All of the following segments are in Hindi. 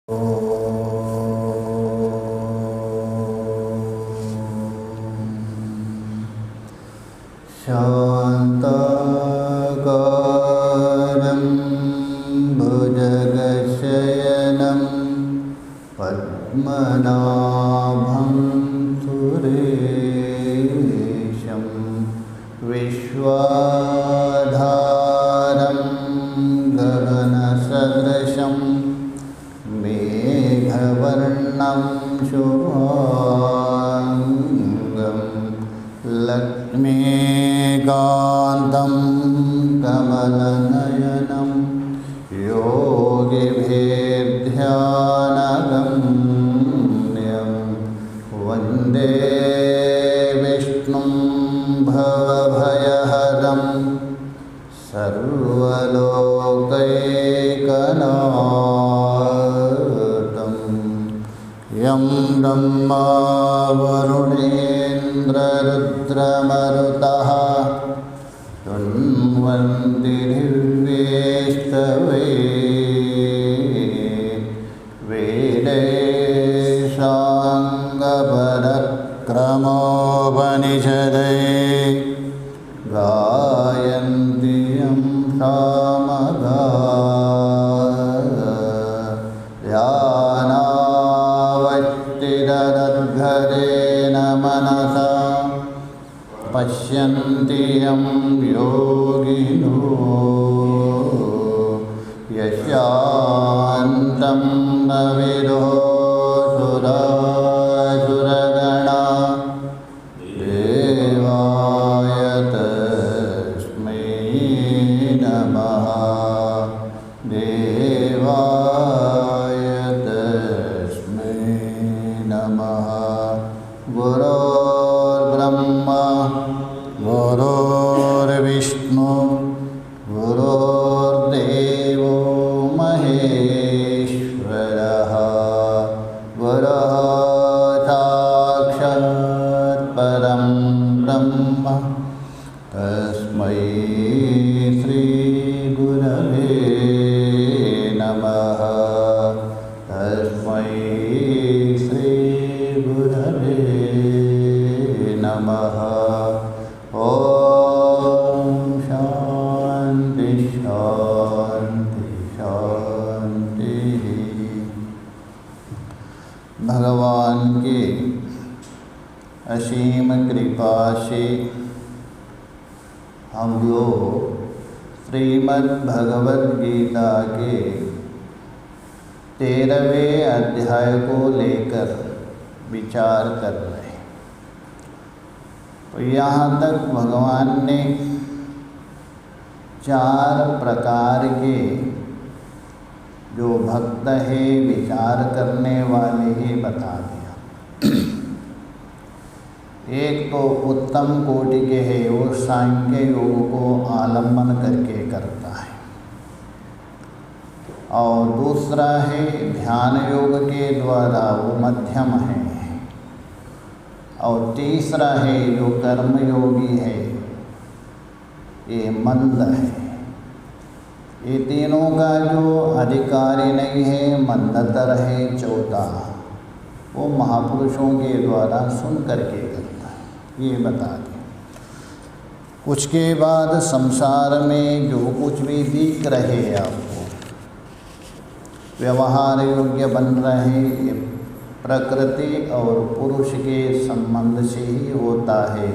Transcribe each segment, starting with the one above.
शान्ताकारं भुजगशयनं पद्मनाभं सुरेशं विश्वाधारं गगनसदृशं मेघवर्णं शुभांगं लक्ष्मीकान्तं कमलनयनं योगिभिर्ध्यानगम्यं वन्दे विष्णुं भवभयहरं सर्वलोकैकनाथं यं ब्रह्मा वरुणेन्द्ररुद्रमरुतः स्तुवन्ति दिव्यैस्तवैः वेदैः साङ्गपरक्रमोपनिषदैः गायन्ति यं ध्यानावस्थिततद्गतेन मनसा पश्यन्ति यं योगिनो यस्यान्तं न विदुः सुरासुरगणा देवाय तस्मै नमः देवाय तस्मै नमः। गुरुर्ब्रह्मा गुरुर्विष्णु गुरुर्देवो महेश्वरः गुरुः साक्षात् परं ब्रह्म तस्मै श्रीगुरवे नमः तस्मै श्रीगुरवे नमः। ओम शांति शांति शांति। भगवान की असीम कृपा से हम लोग श्रीमद् भगवद गीता के 13वें अध्याय को लेकर विचार कर रहे हैं। तो यहाँ तक भगवान ने 4 प्रकार के जो भक्त है, विचार करने वाले ही बता दिया। एक तो उत्तम कोटि के है, वो सांख्य योग को आलम्बन करके करता है, और दूसरा है ध्यान योग के द्वारा, वो मध्यम है, और तीसरा है जो कर्म योगी है, ये मंद है। ये तीनों का जो अधिकारी नहीं है, मंदतर है चौथा, वो महापुरुषों के द्वारा सुन करके करता है, ये बता दें। कुछ के बाद संसार में जो कुछ भी दिख रहे आपको व्यवहार योग्य बन रहे, ये प्रकृति और पुरुष के संबंध से ही होता है,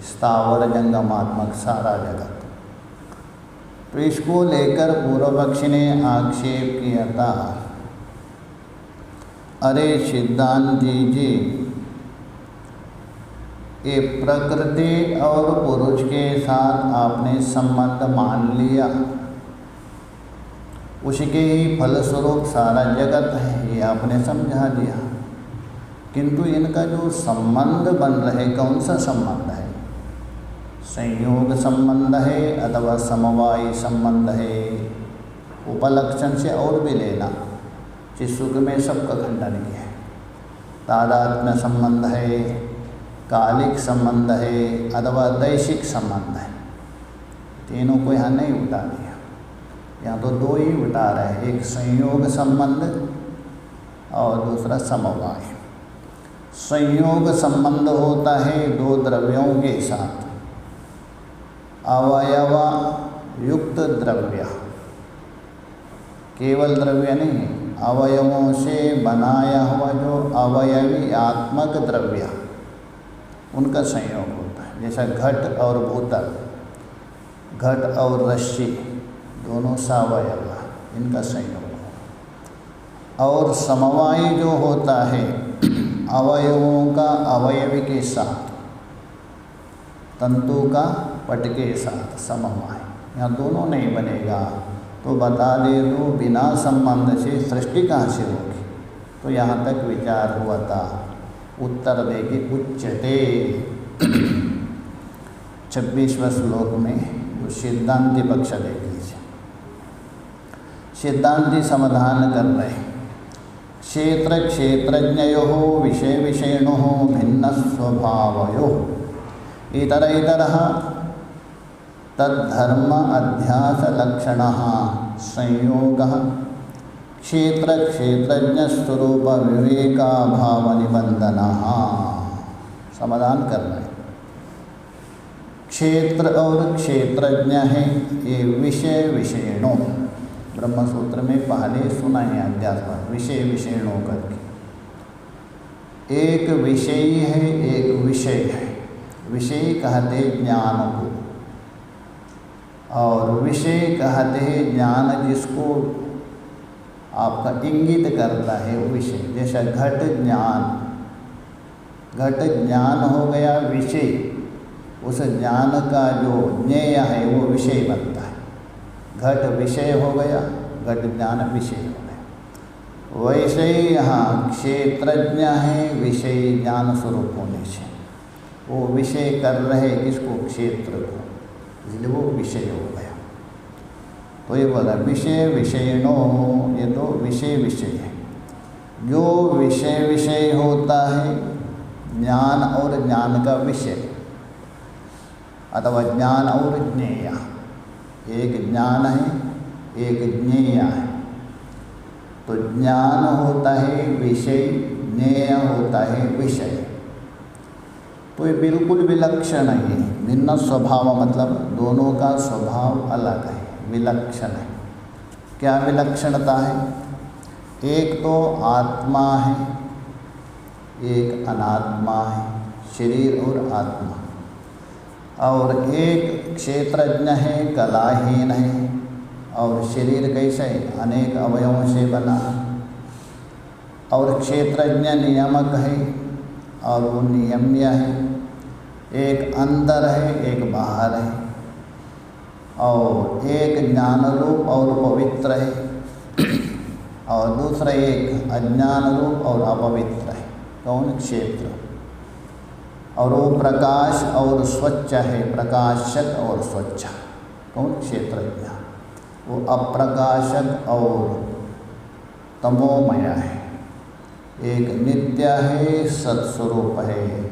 स्थावर जंगमात्मक सारा जगत। तो इसको लेकर पूर्व पक्षी ने आक्षेप किया था, अरे सिद्धांति जी, ये प्रकृति और पुरुष के साथ आपने संबंध मान लिया, उसके ही फलस्वरूप सारा जगत है, ये आपने समझा दिया, किंतु इनका जो संबंध बन रहे, कौन सा संबंध है? संयोग संबंध है अथवा समवायी संबंध है? उपलक्षण से और भी लेना, चित्सुख में सबका खंडन किया है। तादात्म्य संबंध है, कालिक संबंध है अथवा दैशिक संबंध है, तीनों को यहाँ नहीं उठा दिया। यहाँ तो 2 ही उठा रहे हैं, एक संयोग संबंध और दूसरा समवाय। संयोग संबंध होता है दो द्रव्यों के साथ, अवयव युक्त द्रव्य, केवल द्रव्य नहीं, अवयवों से बनाया हुआ जो अवयवी आत्मक द्रव्य, उनका संयोग होता है। जैसा घट और भूतल, घट और रस्सी दोनों सवयव, इनका संयोग हो। और समवाय जो होता है अवयवों का अवयवी के साथ, तंतु का पट के साथ समवाय, यहाँ दोनों नहीं बनेगा तो बता दे दो बिना संबंध से सृष्टि कहाँ से होगी। तो यहाँ तक विचार हुआ था। उत्तर दे कि उच्चते 26वें श्लोक में जो सिद्धांति पक्ष देख लीजिए। सिद्धांति समाधान कर रहे हैं। क्षेत्र क्षेत्रज्ञयोः विषय विषयिणोः भिन्न स्वभावयोः इतर इतरः तद्धर्म अध्यास लक्षणः संयोगः क्षेत्र क्षेत्रज्ञ स्वरूप विवेकाभाव निबंधनः। समाधान कर रहे हैं। क्षेत्र और क्षेत्रज्ञ है ये विषय विषयिणों, ब्रह्मसूत्र में पहले सुना है अध्यास में विषय विषयिणों करके। एक विषयी है एक विषय है। विषय कहते ज्ञान को और विषय कहते हैं ज्ञान जिसको आपका इंगित करता है वो विषय। जैसा घट ज्ञान हो गया विषय, उस ज्ञान का जो ज्ञेय है वो विषय बनता है। घट विषय हो गया, घट ज्ञान विषय हो गया। वैसे ही यहाँ क्षेत्रज्ञ है विषय ज्ञान स्वरूप होने से, वो विषय कर रहे किसको, क्षेत्र को, इसलिए वो विषय हो गया। तो ये बोला विषय विषयिणो, ये तो विषय विषय है। जो विषय विषय होता है ज्ञान और ज्ञान का विषय, अथवा ज्ञान और ज्ञेय, एक ज्ञान है एक ज्ञेय है। तो ज्ञान होता है विषय, ज्ञेय होता है विषय। तो ये बिल्कुल विलक्षण है। भिन्न स्वभाव मतलब दोनों का स्वभाव अलग है, विलक्षण है। क्या विलक्षणता है? एक तो आत्मा है, एक अनात्मा है, शरीर और आत्मा। और एक क्षेत्रज्ञ है, कलाहीन है, और शरीर कैसे है, अनेक अवयवों से बना। और क्षेत्रज्ञ नियामक है और वो नियम्य है। एक अंदर है एक बाहर है, और एक ज्ञान रूप और पवित्र है, और दूसरा एक अज्ञान रूप और अपवित्र है। कौन? क्षेत्र। और वो प्रकाश और स्वच्छ है, प्रकाशक और स्वच्छ। कौन? क्षेत्रज्ञ। वो अप्रकाशक और तमोमय है। एक नित्य है, सत्स्वरूप है,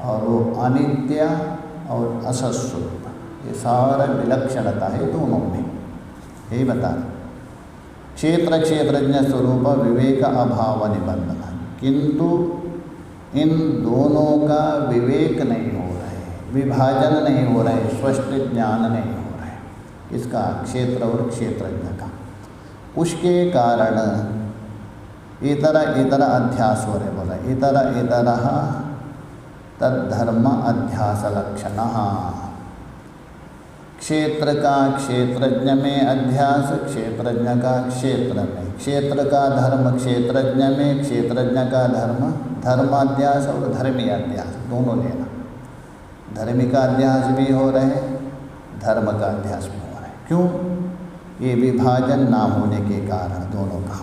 और वो अनित्य और असत्स्वरूप। ये सारा विलक्षणता है दोनों में, यही बता रहे। क्षेत्र क्षेत्रज्ञ स्वरूप विवेक अभाव निबंधन, किंतु इन दोनों का विवेक नहीं हो रहा है, विभाजन नहीं हो रहा है, स्पष्ट ज्ञान नहीं हो रहा है। इसका क्षेत्र और क्षेत्रज्ञ का, उसके कारण इतर इतर अध्यास हो रहे। बोला इतर इतर तद्धर्म अध्यास लक्षण। क्षेत्र का क्षेत्रज्ञ में अध्यास, क्षेत्रज्ञ का क्षेत्र में, क्षेत्र का धर्म क्षेत्रज्ञ में, क्षेत्रज्ञ का धर्म धर्माध्यास और धर्मी अध्यास दोनों लेना। धर्मी का अध्यास भी हो रहे, धर्म का अध्यास भी हो रहे। क्यों? ये विभाजन ना होने के कारण दोनों का,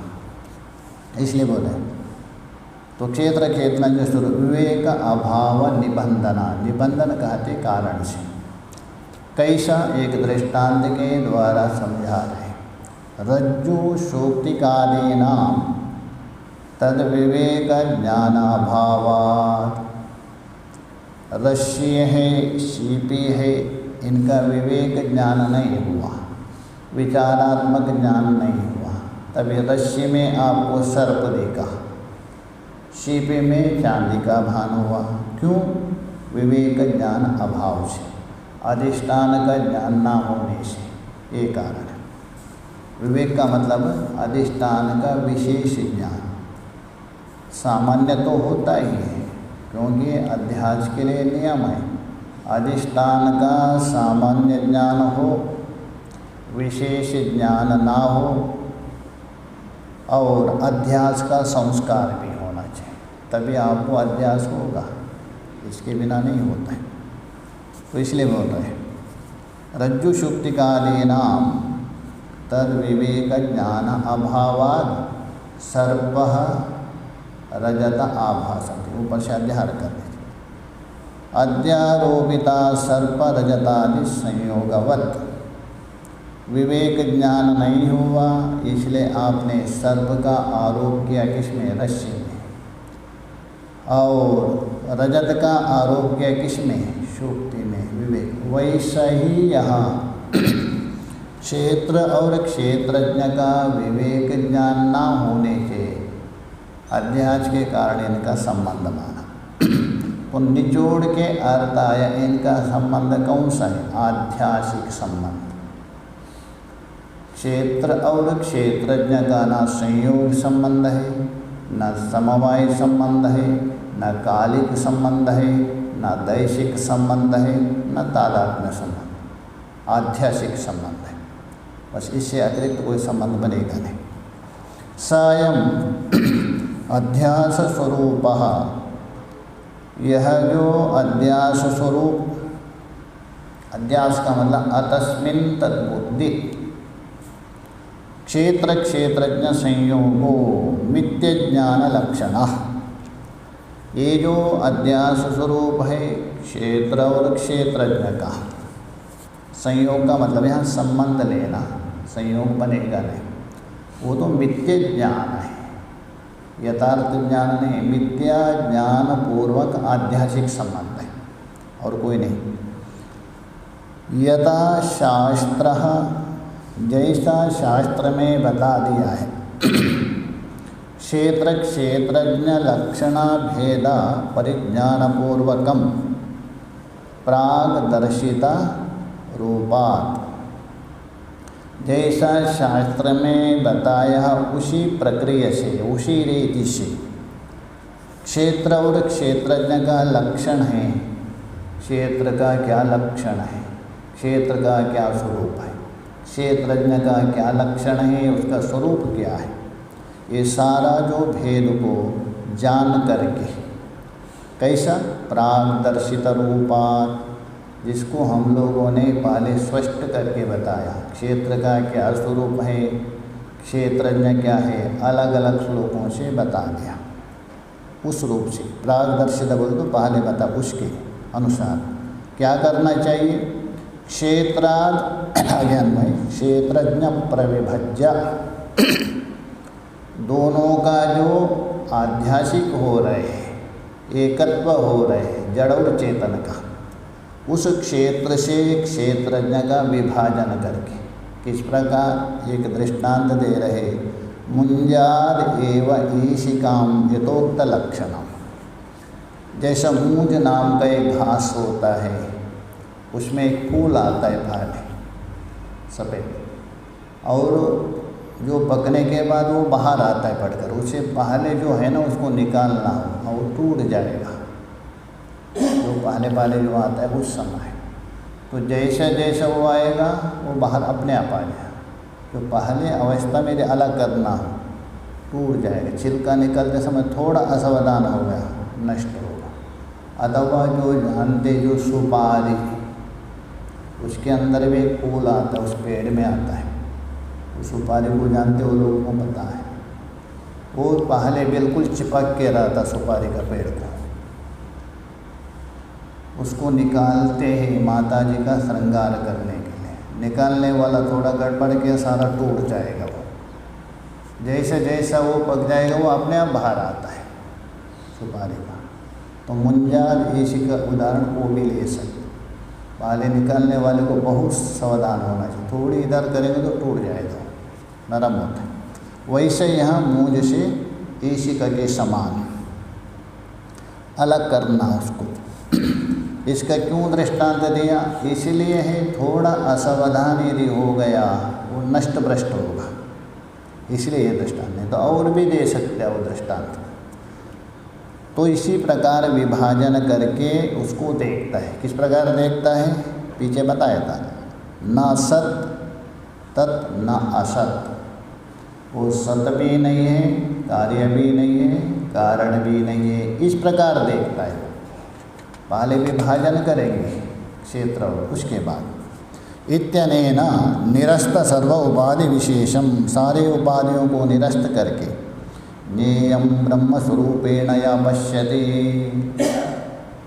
इसलिए बोले। तो क्षेत्र क्षेत्रज्ञ स्वरूप विवेक अभाव निबंधना, निबंधन कहते कारण से। कैसा? एक दृष्टांत के द्वारा समझा रहे। रज्जु शोक्तिकादीनां तद विवेक ज्ञानाभावात्। रस्सी है, सीपी है, इनका विवेक ज्ञान नहीं हुआ, विचारात्मक ज्ञान नहीं हुआ, तभी रस्सी में आपको सर्प देखा, शीपे में चांदी का भान हुआ। क्यों? विवेक ज्ञान अभाव से, अधिष्ठान का ज्ञान ना होने से, ये कारण है। विवेक का मतलब अधिष्ठान का विशेष ज्ञान। सामान्य तो होता ही है, क्योंकि अध्यास के लिए नियम है। अधिष्ठान का सामान्य ज्ञान हो, विशेष ज्ञान ना हो, और अध्यास का संस्कार भी होना चाहिए, तभी आपको अध्यास होगा, इसके बिना नहीं होता है। तो इसलिए बोलता है रज्जु शुक्ति कालीनाम तद विवेक ज्ञान अभावाद सर्पः रजत आभासते। ऊपर से अध्यार कर देते, अध्यारोपिता सर्प रजतादि संयोगवत। विवेक ज्ञान नहीं हुआ, इसलिए आपने सर्प का आरोप किया किसमें? रस्सी में। और रजत का आरोप किया किसमें? शुक्ति में, विवेक। वैसा ही यहाँ क्षेत्र और क्षेत्रज्ञ का विवेक ज्ञान ना होने के अध्यास के कारण इनका संबंध माना। तो निचोड़ के अर्थ आया, इनका संबंध कौन सा है? आध्यासिक संबंध। क्षेत्र और क्षेत्रज्ञ का ना संयोग संबंध है, न समवाय संबंध है, न कालिक संबंध है, न दैशिक संबंध है, न तादात्म्य संबंध, आध्यासिक संबंध है। बस इससे अतिरिक्त कोई संबंध बनेगा नहीं। सायं अध्यास स्वरूपः, यह जो अध्यास स्वरूप, अध्यास का मतलब अतस्मिन् तद्बुद्धि, क्षेत्र क्षेत्रज्ञ संयोगो मिथ्य ज्ञान लक्षण। ये जो अध्यास स्वरूप है क्षेत्र और क्षेत्रज्ञ का, संयोग का मतलब यहाँ संबंध लेना, संयोग बनेगा नहीं, वो तो मिथ्य ज्ञान है, यथार्थ ज्ञान नहीं, मिथ्या ज्ञान पूर्वक आध्यासिक संबंध है और कोई नहीं। यथा शास्त्रः, जैसा शास्त्र में बता दिया है, क्षेत्र क्षेत्रज्ञ लक्षणा भेदा परिज्ञानपूर्वकम प्रागदर्शिता रूपात्। जैसा शास्त्र में बताया उसी प्रक्रिया से, उसी रीति से क्षेत्र और क्षेत्रज्ञ का लक्षण है। क्षेत्र का क्या लक्षण है, क्षेत्र का क्या स्वरूप है, क्षेत्रज्ञ का क्या लक्षण है, उसका स्वरूप क्या है, ये सारा जो भेद को जान करके, कैसा? प्रागदर्शित रूपात्, जिसको हम लोगों ने पहले स्पष्ट करके बताया। क्षेत्र का क्या स्वरूप है, क्षेत्रज्ञ क्या है, अलग अलग श्लोकों से बता दिया। उस रूप से प्रागदर्शित बोल तो पहले बता, उसके अनुसार क्या करना चाहिए? क्षेत्राद अज्ञानमय क्षेत्रज्ञ प्रविभज्य, दोनों का जो आध्यासिक हो रहे हैं, एकत्व हो रहे हैं जड़ और चेतन का, उस क्षेत्र से क्षेत्रज्ञ का विभाजन करके, किस प्रकार? एक दृष्टांत दे रहे, मुंजाद एव ईशिकाम यथोक्त लक्षणम। जैसा मूंज नाम का एक घास होता है, उसमें एक फूल आता है पहले सफ़ेद, और जो पकने के बाद वो बाहर आता है पड़कर, उससे पहले जो है ना उसको निकालना हो, वो टूट जाएगा। जो पहले जो आता है उस समय, तो जैसा जैसा वो आएगा वो बाहर अपने आप आ जाएगा। जो पहले अवस्था में अलग करना हो, टूट जाएगा। छिलका निकलते समय थोड़ा असावधान हो गया, नष्ट होगा। अथवा जो जानते, जो सुपारी, उसके अंदर भी एक फूल आता है, उस पेड़ में आता है, उस सुपारी को जानते हो, लोगों को पता है। वो पहले बिल्कुल चिपक के रहता सुपारी का पेड़ को, उसको निकालते हैं माता जी का श्रृंगार करने के लिए। निकालने वाला थोड़ा गड़बड़ के सारा टूट जाएगा। वो जैसे जैसा वो पक जाएगा वो अपने आप बाहर आता है सुपारी का। तो मुंजाद इसी का उदाहरण वो भी ले सकते। पहले निकालने वाले को बहुत सावधान होना चाहिए, थोड़ी इधर करेंगे तो टूट जाएगा, नरम होता है। वैसे यहाँ मूंज से ईशिका के समान अलग करना उसको। इसका क्यों दृष्टांत दिया? इसलिए है थोड़ा असावधान यदि हो गया वो नष्ट भ्रष्ट होगा, इसलिए ये दृष्टांत है। तो और भी दे सकते हैं वो दृष्टांत। तो इसी प्रकार विभाजन करके उसको देखता है। किस प्रकार देखता है? पीछे बताया था, न सत तत् न असत। वो सत भी नहीं है, कार्य भी नहीं है, कारण भी नहीं है, इस प्रकार देखता है। पहले विभाजन करेंगे क्षेत्र और उसके बाद इत्यनेन निरस्त सर्व उपाधि विशेषम, सारे उपाधियों को निरस्त करके ज्ञेयं ब्रह्म स्वरूपेण या पश्यति।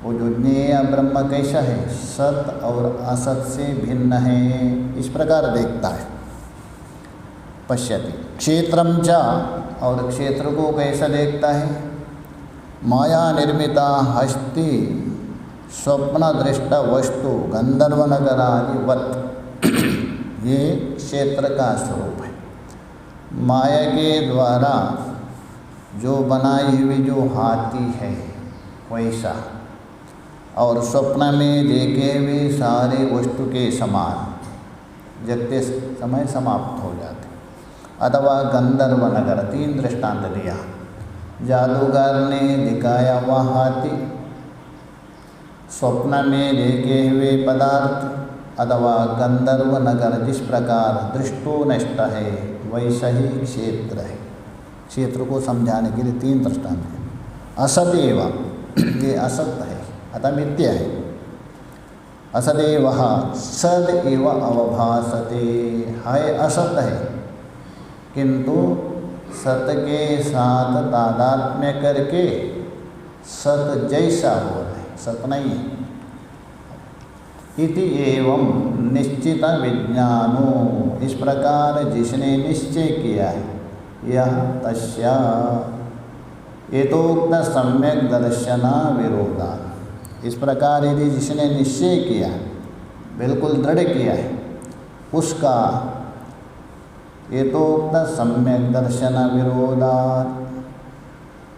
वो जो ज्ञेय ब्रह्म कैसा है? सत और असत से भिन्न है, इस प्रकार देखता है। पश्यति क्षेत्रम च, और क्षेत्र को कैसा देखता है? माया निर्मिता हस्ति स्वप्न दृष्ट वस्तु गंधर्व नगरादिवत। ये क्षेत्र का स्वरूप है। माया के द्वारा जो बनाई हुई जो हाथी है वैसा, और स्वप्न में देखे हुए सारे वस्तु के समान जगते समय समाप्त हो जाते। अथवा गंधर्व नगर, 3 दृष्टांत दिया। जादूगर ने दिखाया हुआ हाथी, स्वप्न में देखे हुए पदार्थ, अथवा गंधर्व नगर जिस प्रकार दृष्टो नष्ट है वैसा ही क्षेत्र है। क्षेत्र को समझाने के लिए 3 दृष्टांत है। असदेव, ये असत है अतः मिथ्या है। असदेव सद एव अवभासते, है असत है किंतु सत के साथ तादात्म्य करके सत जैसा हो रहा है, सत नहीं है। इति एवं निश्चित विज्ञानो, इस प्रकार जिसने निश्चय किया है, यह तस्या एतोक्त सम्यक दर्शना विरोधा। इस प्रकार यदि जिसने निश्चय किया, बिल्कुल दृढ़ किया है, उसका एतोक्त सम्यक दर्शन विरोधात्,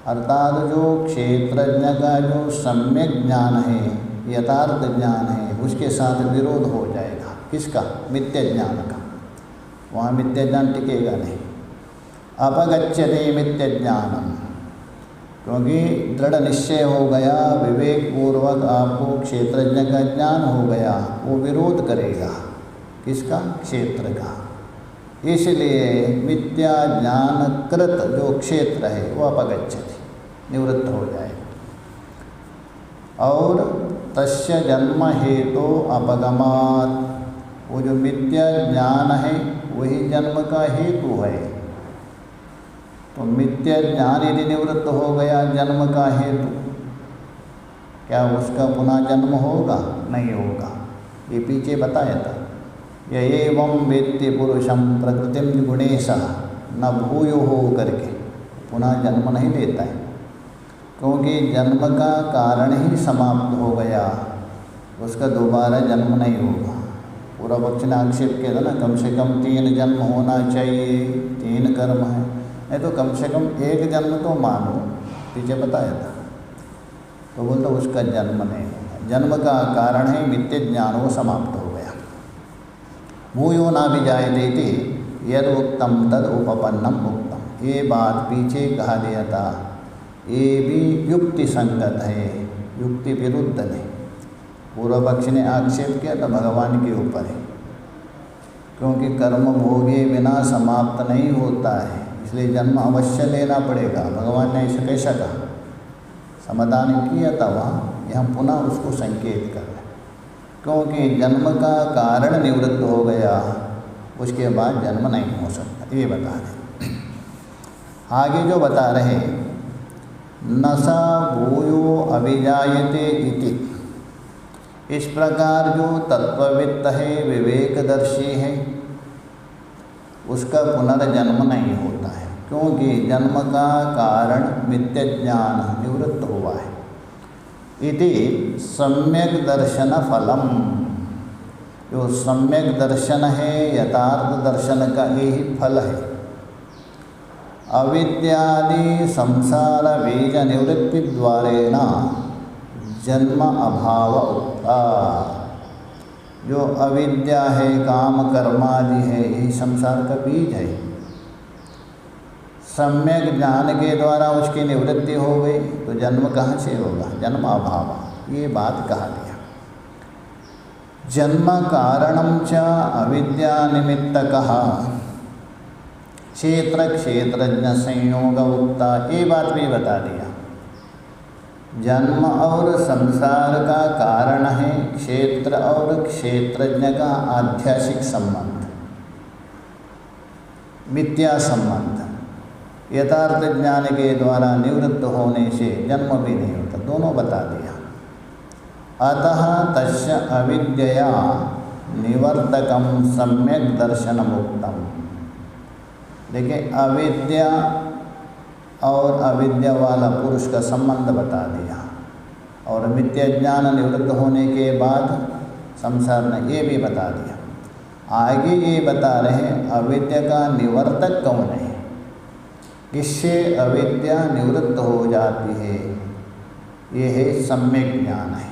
अर्थात जो क्षेत्रज्ञ का जो सम्यक ज्ञान है, यथार्थ ज्ञान है, उसके साथ विरोध हो जाएगा। किसका? मिथ्या ज्ञान का। वहाँ मिथ्या ज्ञान टिकेगा नहीं। अपगच्छते मिथ्या ज्ञानम, क्योंकि दृढ़ निश्चय हो गया, विवेक पूर्वक आपको क्षेत्रज्ञ का ज्ञान हो गया, वो विरोध करेगा। किसका? क्षेत्र का। इसलिए मिथ्या ज्ञान कृत जो क्षेत्र है वो अपगच्छति, निवृत्त हो जाएगा। और तस्य जन्म हेतु अपगमात्, वो जो मिथ्या ज्ञान है वही जन्म का हेतु है। तो मिथ्या ज्ञान यदि निवृत्त हो गया जन्म का हेतु, क्या उसका पुनः जन्म होगा? नहीं होगा। ये पीछे बताया था। य एवं वेत्ति पुरुषम प्रकृतिम गुणेशः न भूयो हो करके पुनः जन्म नहीं लेता है, क्योंकि जन्म का कारण ही समाप्त हो गया, उसका दोबारा जन्म नहीं होगा। पूरा पक्ष ने आक्षेप किया था ना, कम से कम 3 जन्म होना चाहिए, 3 कर्म है, नहीं तो कम से कम 1 जन्म तो मानो, पीछे बताया था। तो बोलते उसका जन्म नहीं होगा। जन्म का कारण है मिथ्या ज्ञान, वो समाप्त हो गया। भूयो ना भी जायते थे यद उक्तम तद उपपन्नम उक्तम, ये बात पीछे कहा दिया था, ये भी युक्ति संगत है, युक्ति विरुद्ध नहीं। पूर्व पक्ष ने आक्षेप किया था भगवान के ऊपर है, क्योंकि कर्म भोगे बिना समाप्त नहीं होता है, इसलिए जन्म अवश्य लेना पड़ेगा। भगवान ने ऐसा कैसा कहा? समाधान किया था वहाँ, यहाँ पुनः उसको संकेत कर रहे, क्योंकि जन्म का कारण निवृत्त हो गया, उसके बाद जन्म नहीं हो सकता। ये बता दें। आगे जो बता रहे, न सा भूयो अभिजायते इति, इस प्रकार जो तत्ववित्त है, विवेकदर्शी है, उसका पुनर्जन्म नहीं होता है, क्योंकि जन्म का कारण मिथ्या ज्ञान निवृत्त हुआ है। इति सम्यक दर्शन फलम, जो सम्यक दर्शन है, यथार्थ दर्शन का यही फल है। अविद्यादि संसार बीज निवृत्ति द्वारेण जन्म अभाव उक्ता। जो अविद्या है, काम कर्मादि है, यही संसार का बीज है। सम्यक ज्ञान के द्वारा उसकी निवृत्ति हो गई तो जन्म कहाँ से होगा? जन्म अभाव, ये बात कहा गया। जन्म कारणम च अविद्या निमित्तकः क्षेत्र क्षेत्रज्ञ संयोग उक्ता, ये बात भी बता दिया। जन्म और संसार का कारण है क्षेत्र और क्षेत्रज्ञ का आध्यासिक संबंध, मिथ्या संबंध। यथार्थ ज्ञान के द्वारा निवृत्त होने से जन्म भी नहीं होता, दोनों बता दिया। अतः तस्य अविद्यया निवर्तकम सम्यक दर्शनमुक्तम। देखिए, अविद्या और अविद्या वाला पुरुष का संबंध बता दिया, और मिथ्या ज्ञान निवृत्त होने के बाद संसार ने ये भी बता दिया। आगे ये बता रहे अविद्या का निवर्तक कौन है, किससे अविद्या निवृत्त हो जाती है। ये है सम्यक ज्ञान है,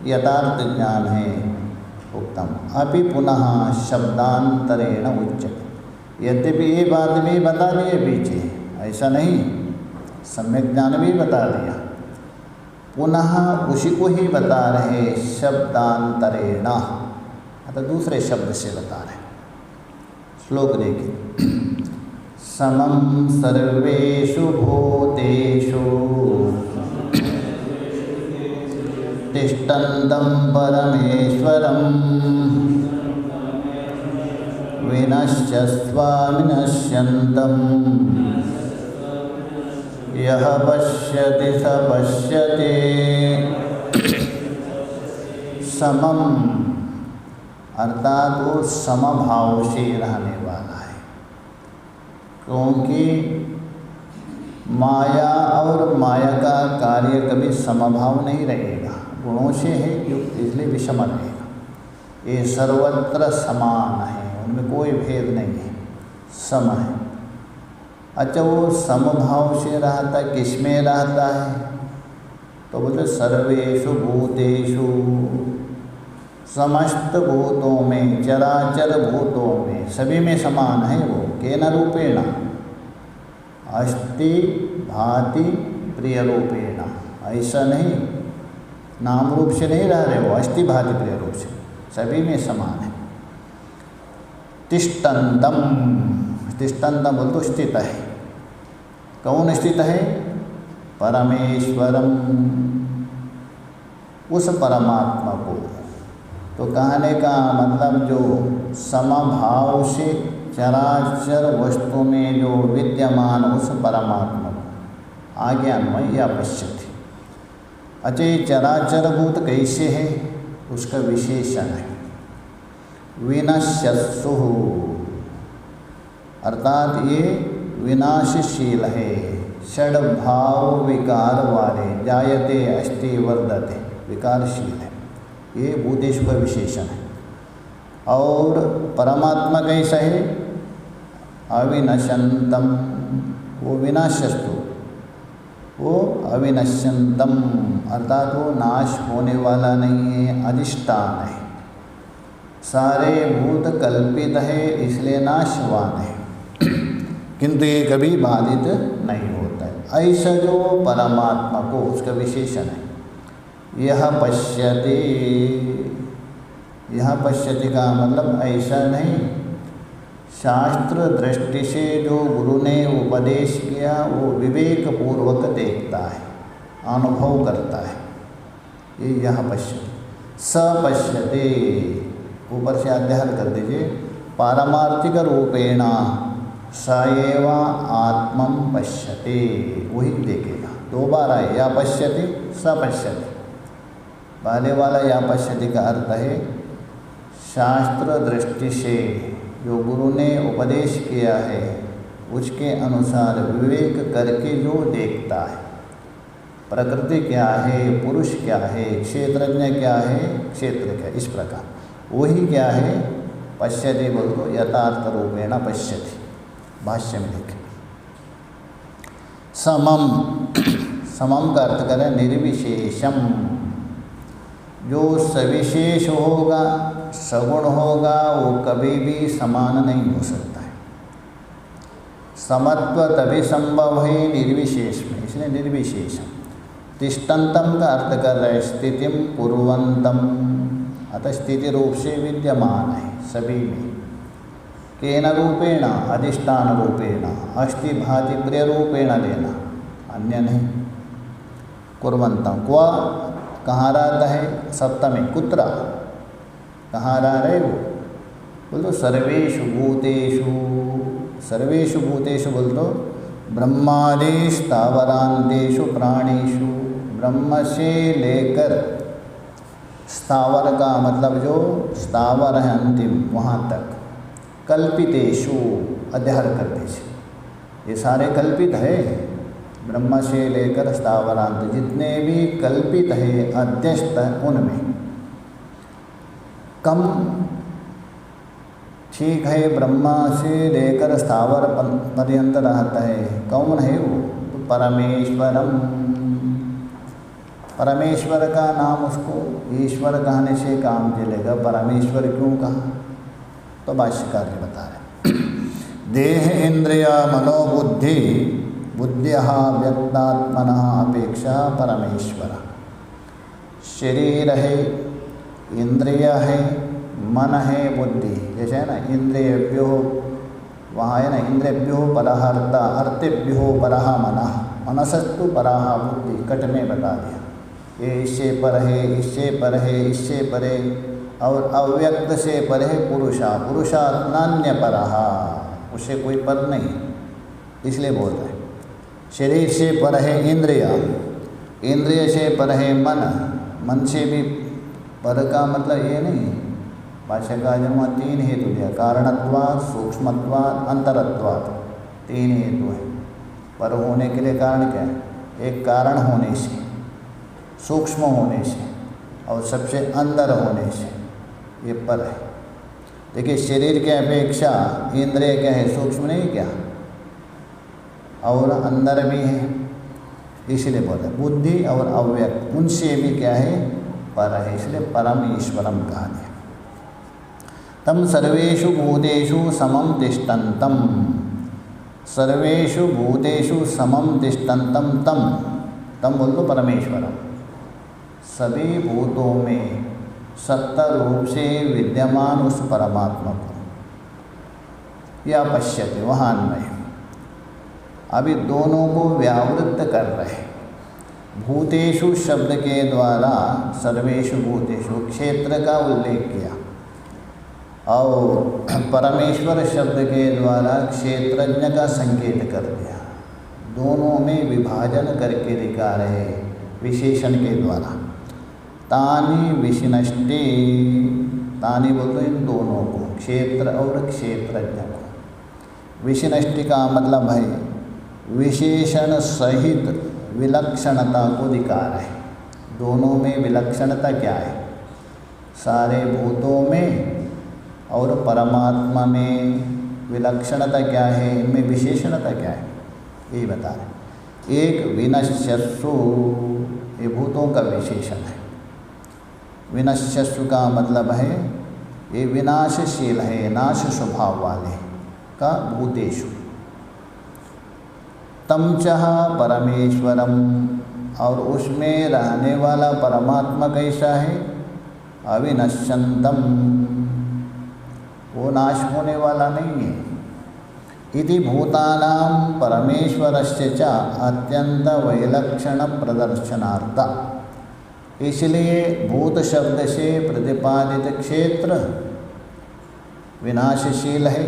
यथार्थ ज्ञान है। उत्तम अभी पुनः शब्दांतरेण उच्यते। यद्यपि ये बात भी बता दिए पीछे, ऐसा नहीं, सम्यक ज्ञान भी बता दिया, पुनः उसी को ही बता रहे शब्दांतरेण, अतः दूसरे शब्द से बता रहे। श्लोक देखिए। समं सर्वेषु भूतेषु तिष्ठन्तं परमेश्वरं विनश्यस्वाविनश्यन्तं यः पश्यति स पश्यति। समम अर्थात वो समभाव से रहने वाला है, क्योंकि माया और माया का कार्य कभी समभाव नहीं रहेगा, गुणों से है युक्त, इसलिए विषम रहेगा। ये सर्वत्र समान है, उनमें कोई भेद नहीं है, सम है। अच्छा, वो समभाव से रहता किस में रहता है? तो बोले सर्वेषु भूतेषु, समस्त भूतों में, चराचर भूतों में, सभी में समान है वो। केन रूपेण? अस्ति भाति प्रिय रूपेण। ऐसा नहीं नाम रूप से नहीं रह रहे, वो अस्ति भाति प्रिय रूप से सभी में समान है। तिष्ठन्तं, तिष्ठन्तं बोल तो स्थित है। कौन स्थित है? परमेश्वरम, उस परमात्मा को। तो कहने का मतलब जो समभाव से चराचर वस्तु में जो विद्यमान उस परमात्मा को आगे अन्वय या पश्यति। अच्छा, ये चराचर भूत कैसे है? उसका विशेषण है विनश्यत्सु, अर्थात ये विनाशशील है, षड्भाव विकार वाले, जायते अस्ति वर्धते, विकारशील है, ये भूतेषु का विशेषण है। और परमात्मा कैसा है? अविनश्यंतम, वो विनाशस्तु, वो अविनश्यंतम, अर्थात वो नाश होने वाला नहीं है, अधिष्ठान है। सारे भूत कल्पित है, इसलिए नाशवान है, किंतु ये कभी बाधित नहीं होता है। ऐसा जो परमात्मा को, उसका विशेषण है। यह पश्यति, यह पश्यति का मतलब ऐसा नहीं, शास्त्र दृष्टि से जो गुरु ने उपदेश किया वो विवेक पूर्वक देखता है, अनुभव करता है। ये यह पश्यति। स पश्यति, ऊपर से अध्याय कर दीजिए। पारमार्थिक रूपेण स एव आत्मं पश्यति, वही देखेगा। दो बार आए, या पश्यति स पश्यति। पहले वाला या पश्यति का अर्थ है शास्त्र दृष्टि से जो गुरु ने उपदेश किया है उसके अनुसार विवेक करके जो देखता है। प्रकृति क्या है, पुरुष क्या है, क्षेत्रज्ञ क्या है, क्षेत्र क्या, इस प्रकार वही क्या है पश्यति बोल तो यथार्थ रूपेण पश्यति। भाष्य में लिखे समम, समम का अर्थ करें निर्विशेषम, जो सविशेष होगा, सगुण होगा, वो कभी भी समान नहीं हो सकता है। समत्व तभी संभव है निर्विशेष में, इसलिए निर्विशेषम। तिष्ठन्तम का अर्थ कर रहे स्थितिम कुर्वन्तम, अतः स्थिति रूप से विद्यमान है सभी में। केन रूपेण, अधिष्ठान रूपेण, अस्थि भाति प्रिय रूपेण लेना, अन्य नहीं। कुर्वन्तम, क्व कहाँ रहता है, सप्तमी, कुत्र कहाँ रह रहे वो, बोल दो सर्वेषु भूतेषु, सर्वेषु भूतेषु बोल दो ब्रह्मादि स्थावरांतेषु प्राणेषु, ब्रह्म से लेकर स्थावर का मतलब जो स्थावर है अंतिम वहाँ तक, कल्पितेषु अध्यार करते से, ये सारे कल्पित है, ब्रह्म से लेकर स्थावरांत जितने भी कल्पित है अध्यस्त उनमें। कम ठीक है, ब्रह्मा से लेकर स्थावर पर्यंत रहता है, कौन है वो, तो परमेश्वरम। परमेश्वर का नाम उसको ईश्वर कहने से काम चलेगा, परमेश्वर क्यों कहा, तो भाष्यकार जी बता रहे देह इंद्रिय मनोबुद्धि बुद्धिः व्यक्तात्मनः अपेक्षा परमेश्वर। शरीर है, इंद्रिय है, मन है, बुद्धि, जैसे है ना इंद्रियभ्यो, वहाँ है ना इंद्रियभ्यो परः अर्था, अर्थिभ्यो परः मनः, मनसस्तु परः बुद्धि, कट में बता दिया। ये इससे पर है, इससे पर है, इससे परे, और अव्यक्त से पर है पुरुषा, पुरुषात् नान्य परः, उससे कोई पर नहीं, इसलिए बोल रहे हैं। शरीर से पर है इंद्रिय, इंद्रिय से पर है मन, मन से भी पर का मतलब ये नहीं, भाष्यकार जन्म तीन हेतु दिया, कारणत्वात्, सूक्ष्मत्वात्, अंतरत्वात्, तीन हेतु है। पर होने के लिए कारण क्या है, एक कारण होने से, सूक्ष्म होने से, और सबसे अंदर होने से, ये पर है। देखिए शरीर के अपेक्षा इंद्रिय क्या है, सूक्ष्म नहीं क्या, और अंदर भी है, इसलिए बोलते हैं बुद्धि और अव्यक्त उनसे भी क्या है, पर है, इसलिए परम ईश्वरम कहा गया। तम सर्वेषु भूतेषु समम तिष्ठन्तम, सर्वेषु भूतेषु समम तिष्ठन्तम, तम तम बोल दो परमेश्वरम, सभी भूतों में सत्ता रूप से विद्यमान उस परमात्मा को या पश्यते, वहाँ अन्वय। अभी दोनों को व्यावृत्त कर रहे हैं। भूतेषु शब्द के द्वारा सर्वेषु भूतेषु क्षेत्र का उल्लेख किया, और परमेश्वर शब्द के द्वारा क्षेत्रज्ञ का संकेत कर दिया। दोनों में विभाजन करके दिखा रहे विशेषण के द्वारा। तानि विशिनष्टि, तानि बोलते इन दोनों को, क्षेत्र और क्षेत्रज्ञ को। विशिनष्टि का मतलब है विशेषण सहित विलक्षणता को दिखा रहे। दोनों में विलक्षणता क्या है, सारे भूतों में और परमात्मा में विलक्षणता क्या है, इनमें विशेषणता क्या है, यही बता रहे। एक विनश्यसु, ये भूतों का विशेषण है। विनश्यसु का मतलब है ये विनाशशील है, नाश स्वभाव वाले का भूतेषु। तमचः परमेश्वरम, और उसमें रहने वाला परमात्मा कैसा है, अविनश्यंतम, वो नाश होने वाला नहीं है। इति भूतानां परमेश्वरस्य च अत्यंत वैलक्षण प्रदर्शनार्थ, इसलिए भूत शब्द से प्रतिपादित क्षेत्र विनाशशील है,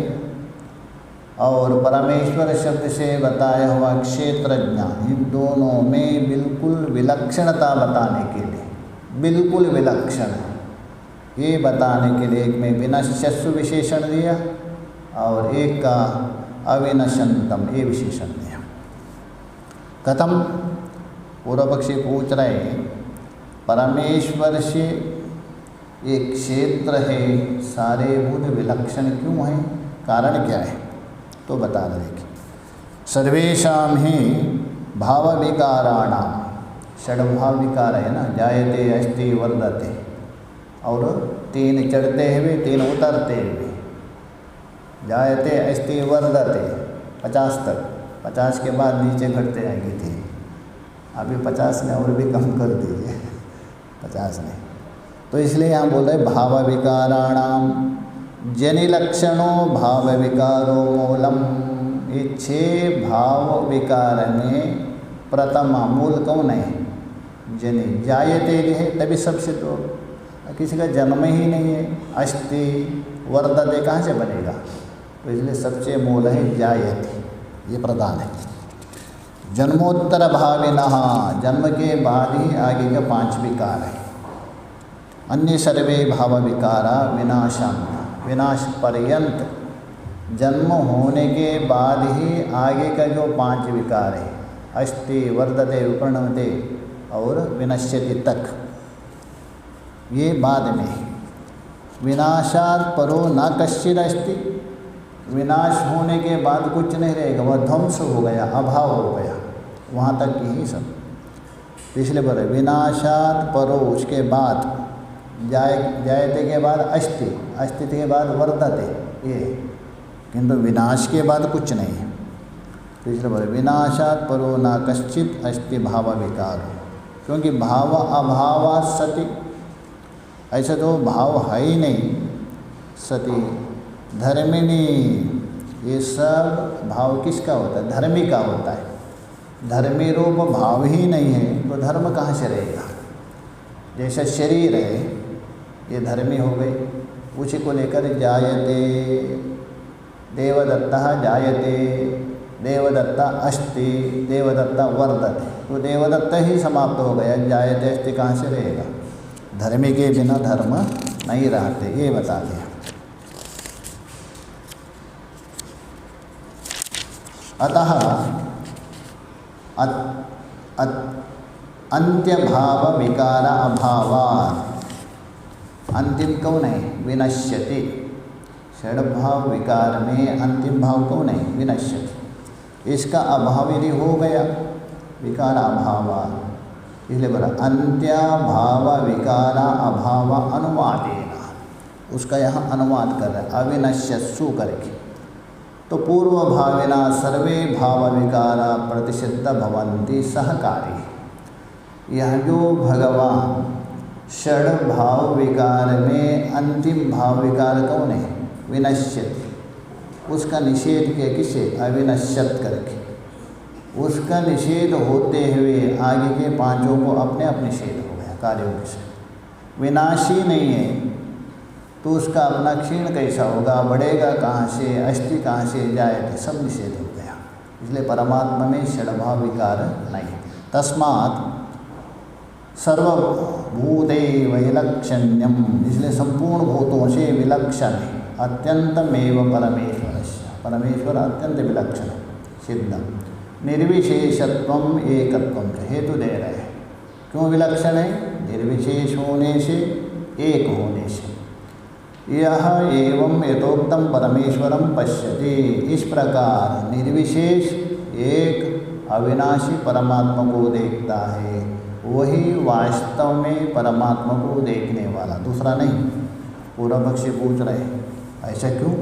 और परमेश्वर शब्द से बताया हुआ क्षेत्रज्ञ, इन दोनों में बिल्कुल विलक्षणता बताने के लिए, बिल्कुल विलक्षण है ये बताने के लिए एक में विनश्यसु विशेषण दिया और एक का अविनश्यंतम ये विशेषण दिया। कथम, पूर्व पक्षी पूछ रहे परमेश्वर से एक क्षेत्र है, सारे भूत विलक्षण क्यों हैं, कारण क्या है, तो बता रहे कि सर्वेषां ही भाव विकाराणाम, षड्भाव विकार है ना, जायते अस्ति वर्धते, और 3 चढ़ते हुए 3 उतरते हुए, जायते अस्ति वर्धते 50 तक, 50 के बाद नीचे घटते आएंगे 3। अभी 50 ने और भी कम कर दीजिए, 50 ने। तो इसलिए यहाँ बोल रहे भाव विकाराणाम जनि लक्षणों भाव विकारो मूलम। ये 6 भाव विकार में प्रथम मूल कौन है? जनि। जायते है तभी सब सिद्ध हो, किसी का जन्म ही नहीं है। अस्ति वर्धते कहाँ से बनेगा? तो इसलिए सबसे मूल है जायते, ये प्रधान है। जन्मोत्तर भाविनः, जन्म के बाद ही आगे का 5 विकार है। अन्य सर्वे भाव विकारा विनाशम, विनाश पर्यंत, जन्म होने के बाद ही आगे का जो 5 विकार है, अस्ति वर्धते विपणमते और विनश्यति तक, ये बाद में। विनाशात् परो न कश्चित् अस्ति, विनाश होने के बाद कुछ नहीं रहेगा, वह ध्वंस हो गया, अभाव हो गया, वहाँ तक ही सब। पिछले पर विनाशात् परो, उसके बाद जायते के बाद अस्ति, अस्तित्व के बाद वर्धते, ये। किंतु विनाश के बाद कुछ नहीं है। पिछले पर विनाशात् परो न कश्चित् अस्ति भाव विकार, क्योंकि भाव अभावात् सति, ऐसा तो भाव है ही नहीं। सती, धर्मिणी, ये सब भाव किसका होता है? धर्मी का होता है। धर्मी रूप भाव ही नहीं है तो धर्म कहाँ से रहेगा? जैसा शरीर है, ये धर्मी हो गई, उसी को लेकर जायते देवदत्तः, जायते देवदत्ता अस्ति, देवदत्ता वर्धते, तो देवदत्ता ही समाप्त हो गया, जायते अस्ति कहाँ से रहेगा? धर्मी के बिना धर्म नहीं रहते, ये बता दिया। अतः अंत्य भाव विकार अभावात्, अंतिम कौन है? विनश्यति। षड्भाव विकार में अंतिम भाव कौन है? विनश्यति। इसका अभाव यदि हो गया, विकार अभावात्, इसलिए बोला अंत्य भाव विकार अभाव अनुवादेन, उसका यहाँ अनुवाद कर रहा है अविनश्यत्सु करके। तो पूर्व भाविना सर्वे भाव विकारा प्रतिषिद्ध भवन्ति सहकारी। यह जो भगवान षड भाव विकार में अंतिम भाव विकार कौन है? विनश्यति। उसका निषेध किया, किसे? अविनश्यत करके। उसका निषेध होते हुए आगे के 5 को अपने आप निषेध हो गया कार्यों के से। विनाशी नहीं है तो उसका अपना क्षीण कैसा होगा, बढ़ेगा कहाँ से, अस्थि कहाँ से जाएगा, सब निषेध हो गया। इसलिए परमात्मा में षड्भाव विकार नहीं। तस्मात् सर्वभूते वैलक्षण्यम, इसलिए संपूर्ण भूतों से विलक्षण है। अत्यंतमेव परमेश्वरस्य, परमेश्वर अत्यंत विलक्षण सिद्धम। निर्विशेषत्वम एकत्वम, हेतु दे रहे हैं क्यों विलक्षण है? निर्विशेष होने से, एक होने से। यह एवं यथोक्तम परमेश्वरम पश्यति, इस प्रकार निर्विशेष एक अविनाशी परमात्मा को देखता है, वही वास्तव में परमात्मा को देखने वाला, दूसरा नहीं। पूर्व पक्षी पूछ रहे ऐसा क्यों?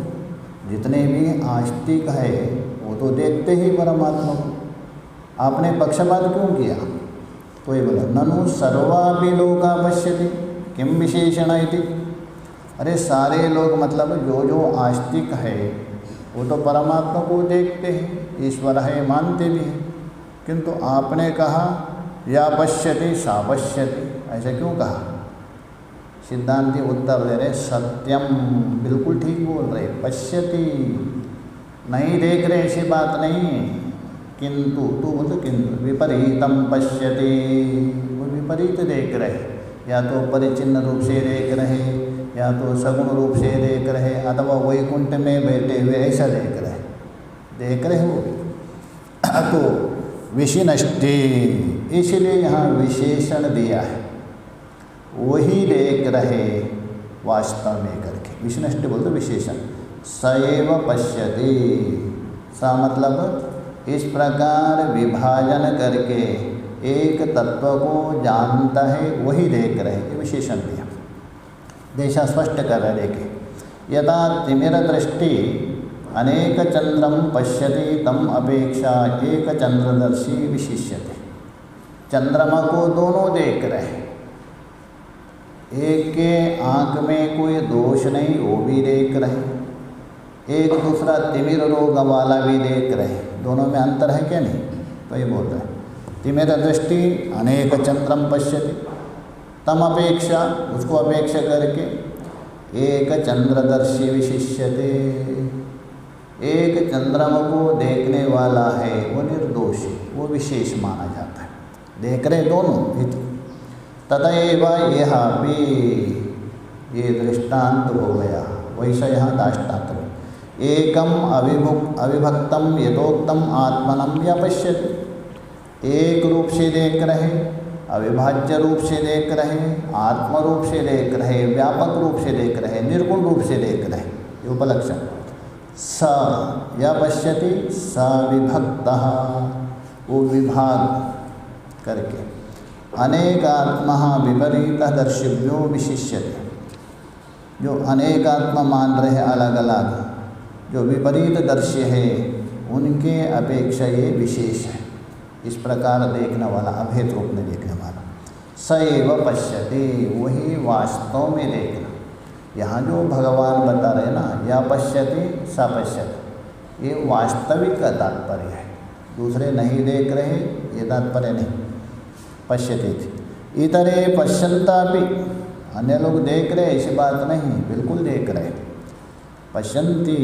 जितने भी आस्तिक है वो तो देखते ही परमात्मा को, आपने पक्षपात क्यों किया? तो ये बोला ननु सर्वापि लोका पश्यति किम विशेषण इति। अरे सारे लोग मतलब जो आस्तिक है वो तो परमात्मा को देखते हैं, ईश्वर है मानते भी हैं, किंतु आपने कहा या पश्यति सा पश्यति, ऐसा क्यों कहा? सिद्धांती उत्तर दे रहे सत्यम, बिल्कुल ठीक बोल रहे। पश्यति नहीं देख रहे ऐसी बात नहीं है, किंतु तू बोल तो किंतु विपरीतम पश्यति, वो विपरीत देख रहे, या तो परिचिन्न रूप से देख रहे, या तो सगुण रूप से देख रहे, अथवा वैकुंठ में बैठे हुए ऐसा देख रहे हो। तो विशिनष्टि, इसलिए यहाँ विशेषण दिया है, वही देख रहे वास्तव में करके। विशिनष्टि बोलते विशेषण। सएव पश्यति, सा मतलब इस प्रकार विभाजन करके एक तत्व को जानता है, वही देख रहे, ये विशेषण दिया। जैसा स्पष्ट कर रहे देखे, यथा तिमिर दृष्टि अनेक चंद्रम पश्यति तम अपेक्षा एक चंद्रदर्शी विशिष्यते। चंद्रमा को दोनों देख रहे हैं, एक के आँख में कोई दोष नहीं वो भी देख रहे, एक दूसरा तिमिर रोग वाला भी देख रहे, दोनों में अंतर है क्या? नहीं। तो ये बोल रहे हैं तिमिर दृष्टि अनेक चंद्रम पश्यति तम अपेक्षा, उसको अपेक्षा करके एक चंद्रदर्शी विशिष्यते, एक चंद्रमा को देखने वाला है वो निर्दोषी, वो विशेष माना जाता है। देख रहे दोनों। तथैव यह भी, ये दृष्टांत हो गया, वैसा यहाँ दाष्टान्त हो। एकम अविभक्तम यथोक्तम आत्मनम व्यपश्यति, एक रूप से देख रहे, अविभाज्य रूप से देख रहे, आत्म रूप से देख रहे, व्यापक रूप से देख रहे, निर्गुण रूप से देख रहे, ये उपलक्षण। स व्यपश्यति स विभक्तः, वो विभाग करके अनेकात्मा विपरीत दर्शिव्यो विशिष्यते, जो अनेकात्मा मान रहे अलग अलग, जो विपरीत दर्श्य है उनके अपेक्षा ये विशेष है। इस प्रकार देखने वाला, अभेद रूप में देखने वाला। स एव पश्यति, वही वास्तव में देखना। यहाँ जो भगवान बता रहे ना, या पश्यति स पश्यति, ये वास्तविक का तात्पर्य है, दूसरे नहीं देख रहे ये तात्पर्य नहीं। पश्यति थी इतरे पश्यंता भी, अन्य लोग देख रहे ऐसी बात नहीं, बिल्कुल देख रहे। पश्यन्ति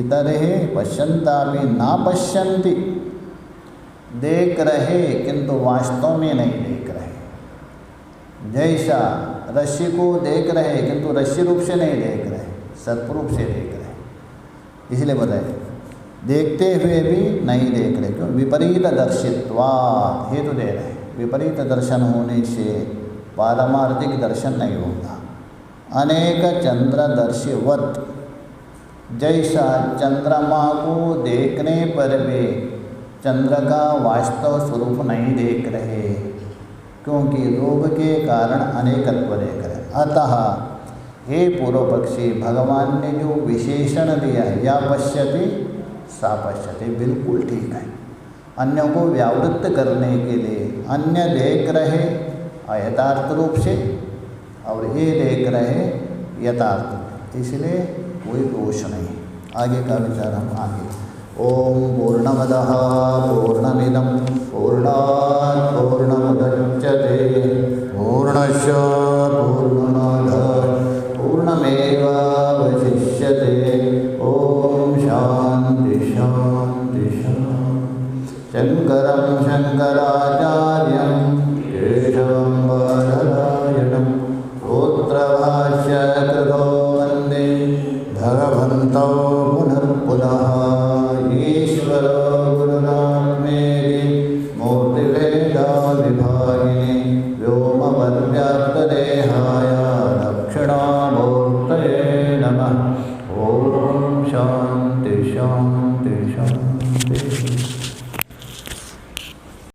इतरे पश्यंता भी ना पश्यन्ति, देख रहे किंतु वास्तव में नहीं देख रहे। जैसा रस्सी को देख रहे किंतु रस्सी रूप से नहीं देख रहे, सत्रूप से देख रहे। इसलिए बताए देखते हुए भी नहीं देख रहे, क्यों? विपरीत दर्शित्वात्, हेतु दे रहे, विपरीत दर्शन होने से पारमार्थिक दर्शन नहीं होता। अनेक चंद्रदर्शिवत, जैसा चंद्रमा को देखने पर भी चंद्र का वास्तव स्वरूप नहीं देख रहे, क्योंकि रोग के कारण अनेकत्व देख रहे। अतः हे पूर्व पक्षी, भगवान ने जो विशेषण दिया है या पश्यति सा पश्यति, बिल्कुल ठीक है। अन्यों को व्यावृत्त करने के लिए अन्य देख रहे अयथार्थ रूप से और ये देख रहे यथार्थ, इसलिए कोई दोष नहीं। आगे का विचार हम आगे। ओम पूर्णमदः पूर्णमिदं पूर्णात् पूर्णमुदच्यते पूर्णस्य पूर्णमादाय पूर्णमेवावशिष्यते। ओम शांति शांति शांति। शंकरं शंकराचार्यं